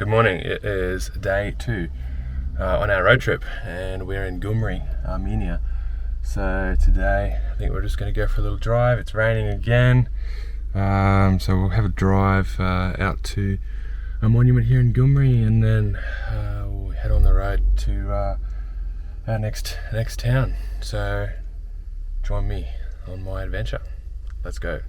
Good morning. It is day 2 on our road trip, and we're in Gyumri, Armenia. So today I think we're just going to go for a little drive. It's raining again, so we'll have a drive out to a monument here in Gyumri, and then we'll head on the road to our next town. So join me on my adventure. Let's go.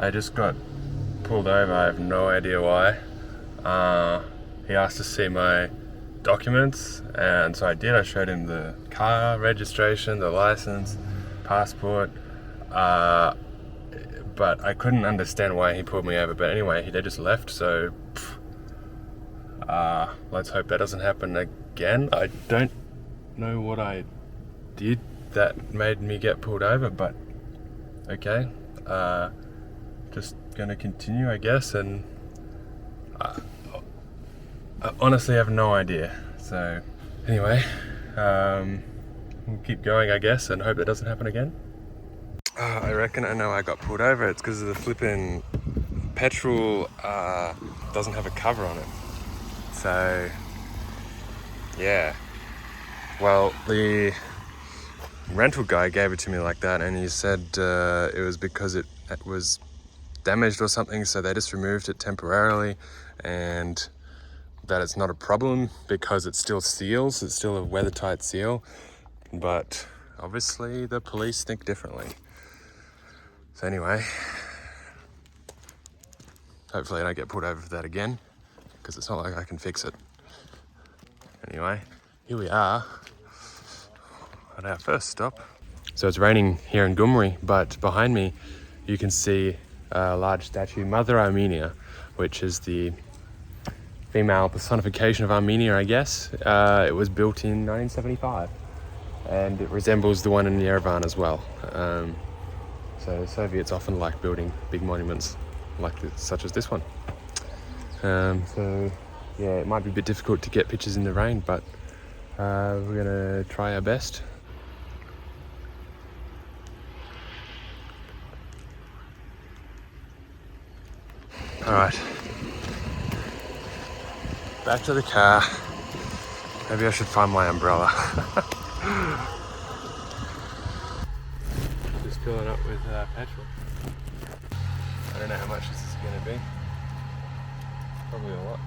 I just got pulled over. I have no idea why. He asked to see my documents, and so I did. I showed him the car registration, the license, passport, but I couldn't understand why he pulled me over. But anyway, they just left, so let's hope that doesn't happen again. I don't know what I did that made me get pulled over, but okay. Just gonna continue, I guess, and I honestly have no idea. So anyway, we'll keep going, I guess, and hope that doesn't happen again. I reckon I know I got pulled over. It's because of the flipping petrol doesn't have a cover on it. So yeah, well, the rental guy gave it to me like that, and he said it was because it was damaged or something, so they just removed it temporarily, and that it's not a problem because it still seals. It's still a weather-tight seal, but obviously the police think differently. So anyway, hopefully I don't get pulled over for that again, because it's not like I can fix it. Anyway, here we are at our first stop. So it's raining here in Gyumri, but behind me you can see a large statue, Mother Armenia, which is the female personification of Armenia, I guess. It was built in 1975, and it resembles the one in Yerevan as well. So the Soviets often like building big monuments like this, such as this one. So yeah, it might be a bit difficult to get pictures in the rain, but we're gonna try our best. Alright, back to the car. Maybe I should find my umbrella. Just filling up with petrol. I don't know how much this is going to be. Probably a lot.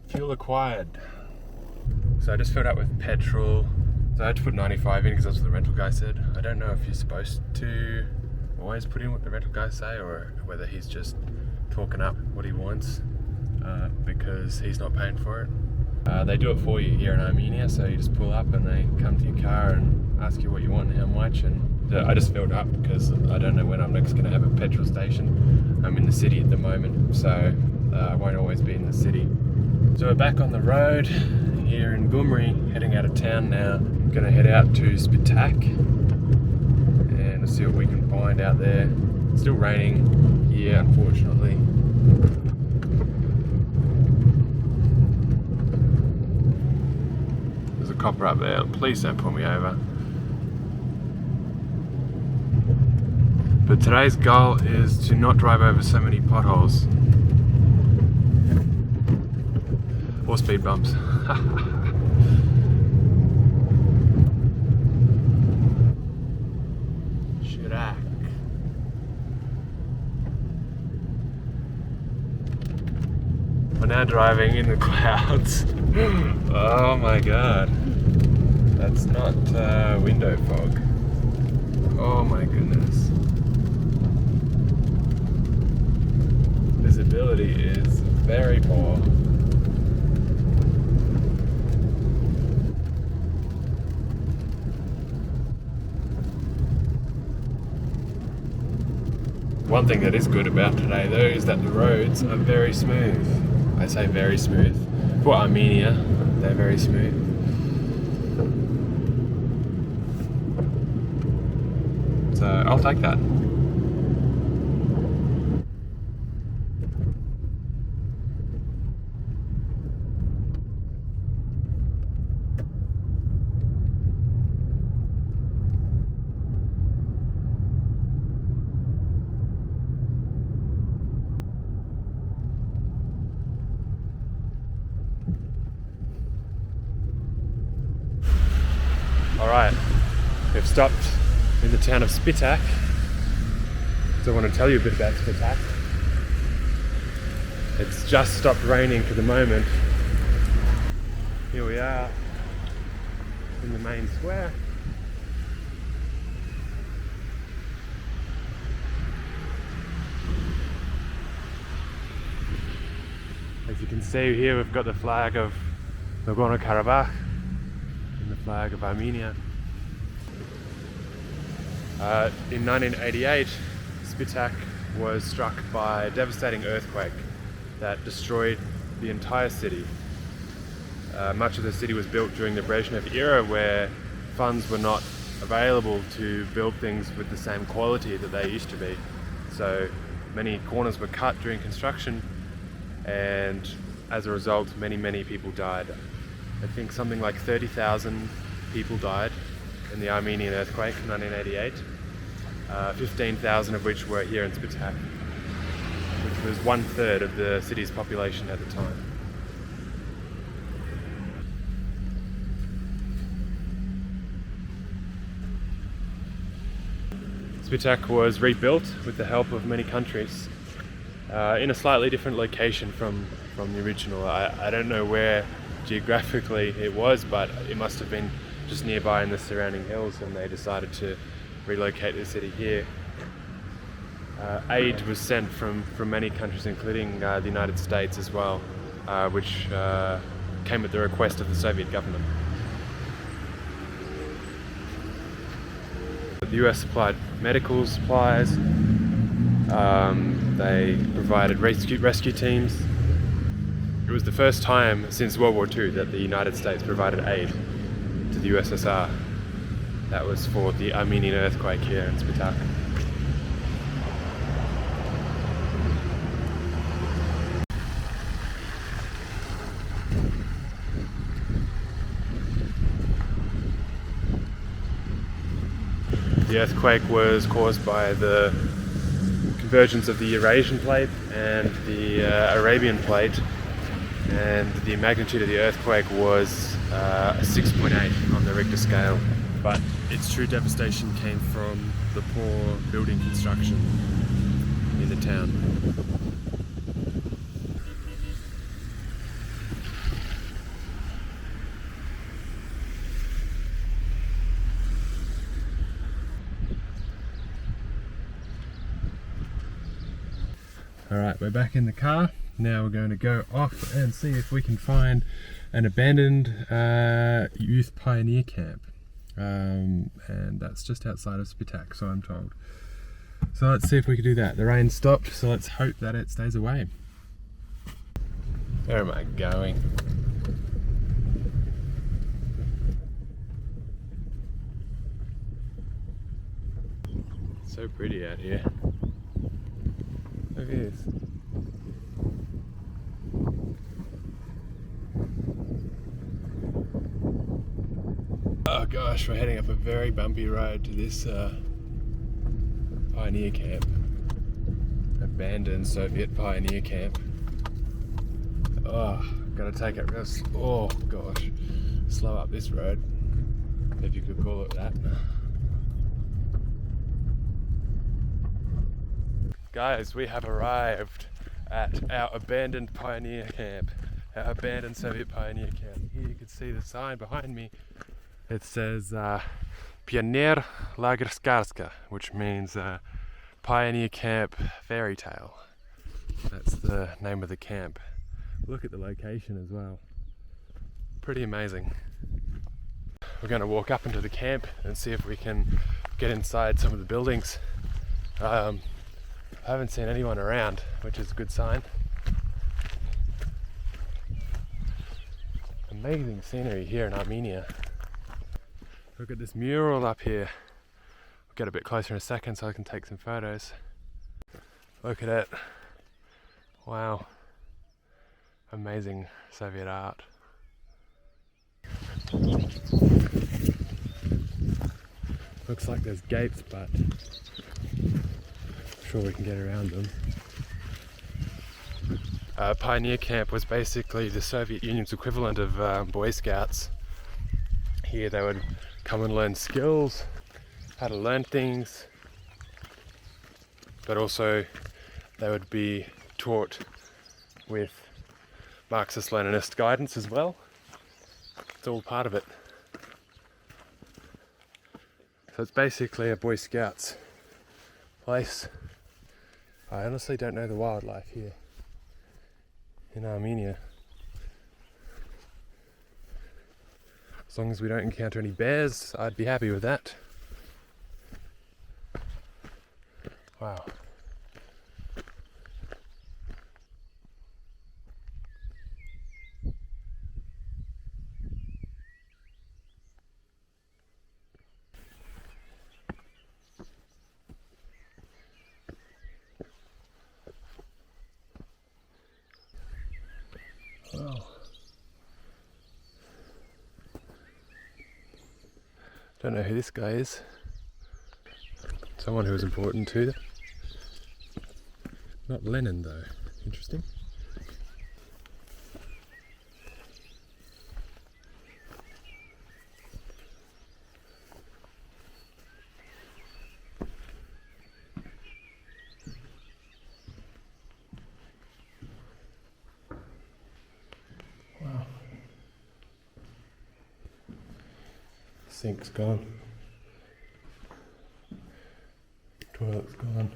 Fuel acquired. So I just filled up with petrol. So I had to put 95 in because that's what the rental guy said. I don't know if you're supposed to always put in what the rental guy say, or whether he's just talking up what he wants because he's not paying for it. They do it for you here in Armenia, so you just pull up and they come to your car and ask you what you want and how much. And I just filled up because I don't know when I'm next going to have a petrol station. I'm in the city at the moment, so I won't always be in the city. So we're back on the road here in Gyumri, heading out of town now. Gonna head out to Spitak and see what we can find out there. It's still raining here, unfortunately. There's a copper up there. Please don't pull me over. But today's goal is to not drive over so many potholes or speed bumps. We're now driving in the clouds. Oh my god. That's not window fog. Oh my goodness. Visibility is very poor. One thing that is good about today though is that the roads are very smooth. I say very smooth. For Armenia, they're very smooth. So I'll take that. Alright, we've stopped in the town of Spitak. So I want to tell you a bit about Spitak. It's just stopped raining for the moment. Here we are in the main square. As you can see here, we've got the flag of Nagorno-Karabakh and the flag of Armenia. In 1988, Spitak was struck by a devastating earthquake that destroyed the entire city. Much of the city was built during the Brezhnev era, where funds were not available to build things with the same quality that they used to be. So many corners were cut during construction, and as a result, many people died. I think something like 30,000 people died in the Armenian earthquake in 1988, 15,000 of which were here in Spitak, which was 1/3 of the city's population at the time. Spitak was rebuilt with the help of many countries in a slightly different location from the original. I don't know where geographically it was, but it must have been just nearby in the surrounding hills, and they decided to relocate the city here. Aid was sent from many countries, including the United States as well, which came at the request of the Soviet government. The US supplied medical supplies, they provided rescue teams. It was the first time since World War II that the United States provided aid to the USSR. That was for the Armenian earthquake here in Spitak. The earthquake was caused by the convergence of the Eurasian plate and the Arabian plate, and the magnitude of the earthquake was 6.8 on the Richter scale. But its true devastation came from the poor building construction in the town. Alright, we're back in the car. Now we're going to go off and see if we can find an abandoned youth pioneer camp. And that's just outside of Spitak, so I'm told. So let's see if we can do that. The rain stopped, so let's hope that it stays away. Where am I going? So pretty out here. Look at this. Oh gosh, we're heading up a very bumpy road to this pioneer camp. Abandoned Soviet pioneer camp. Oh, gotta take it real oh gosh. Slow up this road, if you could call it that. Guys, we have arrived at our abandoned pioneer camp. Our abandoned Soviet pioneer camp. Here you can see the sign behind me. It says Pioner Lagerskarska, which means Pioneer Camp Fairy Tale. That's the name of the camp. Look at the location as well. Pretty amazing. We're going to walk up into the camp and see if we can get inside some of the buildings. I haven't seen anyone around, which is a good sign. Amazing scenery here in Armenia. Look at this mural up here I'll get a bit closer in a second so I can take some photos. Look at it. Wow. Amazing Soviet art. Looks like there's gates, but I'm sure we can get around them. Pioneer Camp was basically the Soviet Union's equivalent of Boy Scouts. Here they would come and learn skills, how to learn things, but also they would be taught with Marxist-Leninist guidance as well. It's all part of it. So it's basically a Boy Scouts place. I honestly don't know the wildlife here in Armenia. As long as we don't encounter any bears, I'd be happy with that. Wow. Wow. Don't know who this guy is. Someone who was important to them. Not Lenin though. Interesting. Wow. Sink's gone. Toilet's gone.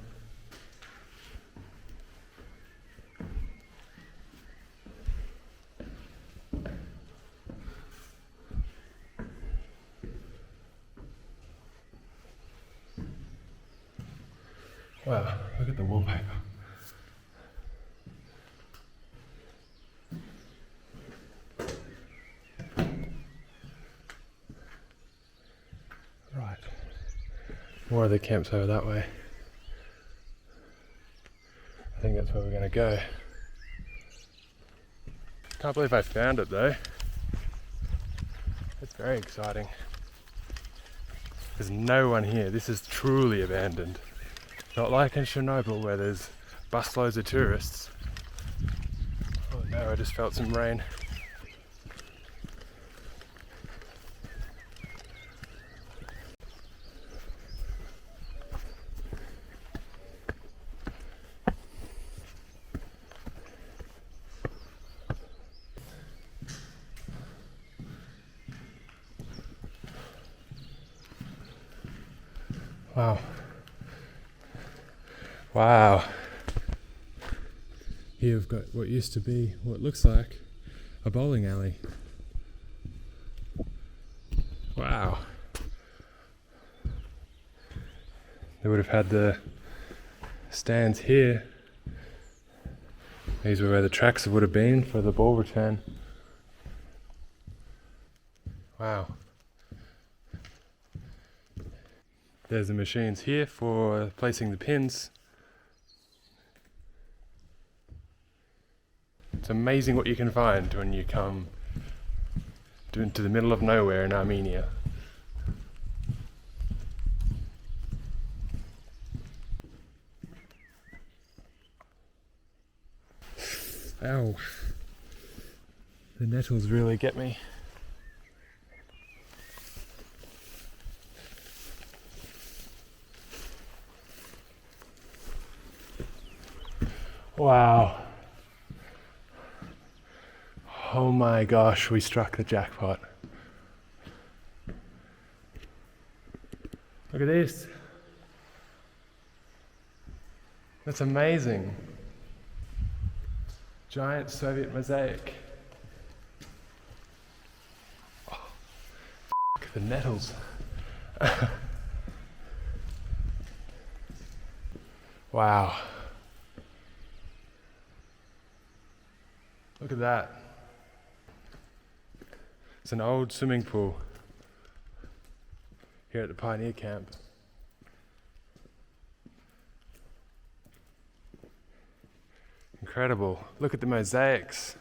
Wow, look at the wallpaper. Right. More of the camps over that way. I think that's where we're going to go. Can't believe I found it though. It's very exciting. There's no one here. This is truly abandoned. Not like in Chernobyl where there's busloads of tourists. Oh no, I just felt some rain. Wow. Wow. Here we've got what used to be, what looks like, a bowling alley. Wow. They would have had the stands here. These were where the tracks would have been for the ball return. Wow. There's the machines here for placing the pins. It's amazing what you can find when you come into the middle of nowhere in Armenia. Ow. The nettles really get me. Wow. Oh my gosh, we struck the jackpot. Look at this. That's amazing. Giant Soviet mosaic. Oh, the nettles. Wow. Look at that. It's an old swimming pool here at the Pioneer Camp. Incredible. Look at the mosaics.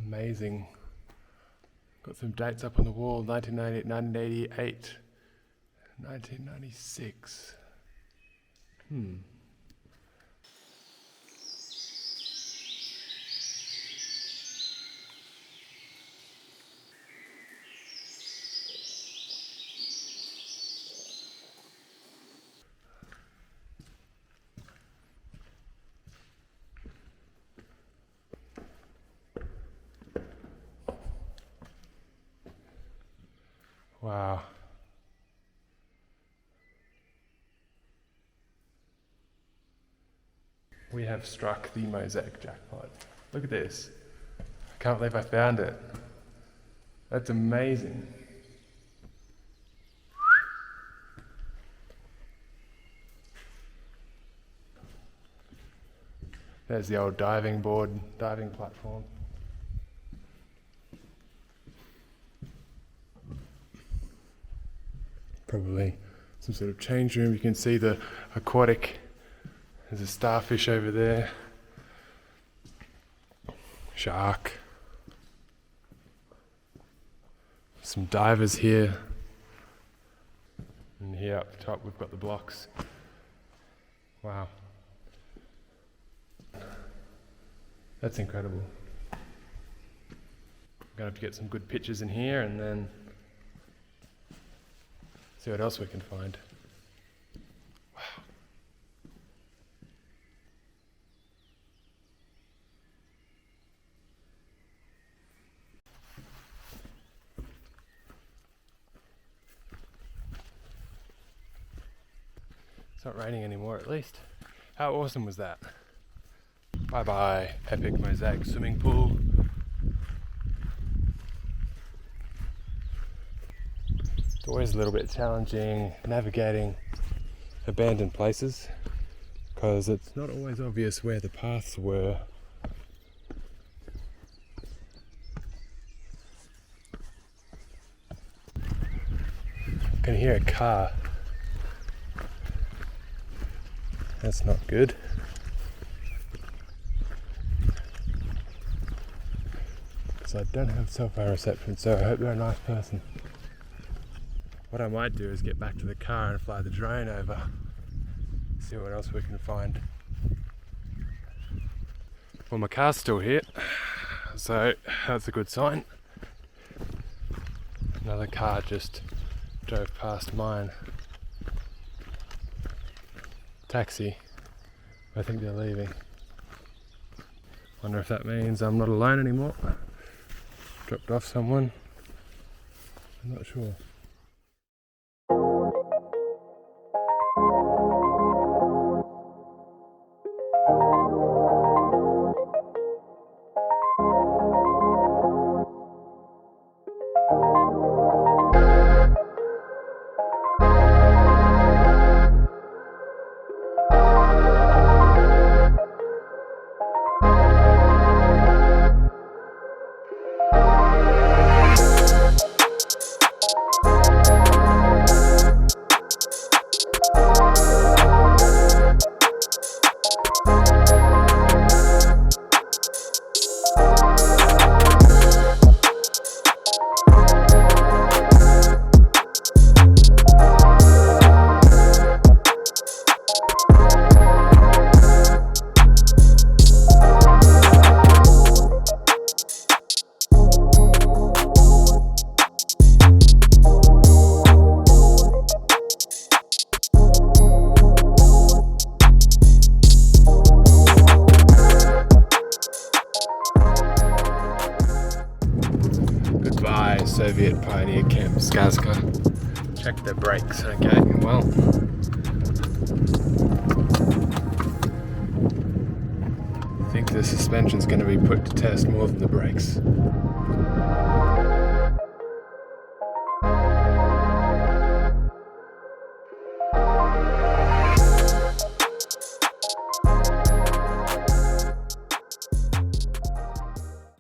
Amazing. Got some dates up on the wall, 1988, 1996. Wow. We have struck the mosaic jackpot. Look at this. I can't believe I found it. That's amazing. There's the old diving board, diving platform. Probably some sort of change room. You can see the aquatic. There's a starfish over there. Shark. Some divers here. And here up top we've got the blocks. Wow. That's incredible. I'm gonna have to get some good pictures in here and then see what else we can find. Wow. It's not raining anymore, at least. How awesome was that? Bye bye, epic mosaic swimming pool. It's always a little bit challenging navigating abandoned places because it's not always obvious where the paths were. I can hear a car. That's not good. Because I don't have cell phone reception, so I hope they're a nice person. What I might do is get back to the car and fly the drone over, see what else we can find. Well, my car's still here, so that's a good sign. Another car just drove past mine. Taxi. I think they're leaving. Wonder if that means I'm not alone anymore. Dropped off someone. I'm not sure. Soviet pioneer camp Skazka. Check the brakes, okay, well. I think the suspension's going to be put to test more than the brakes.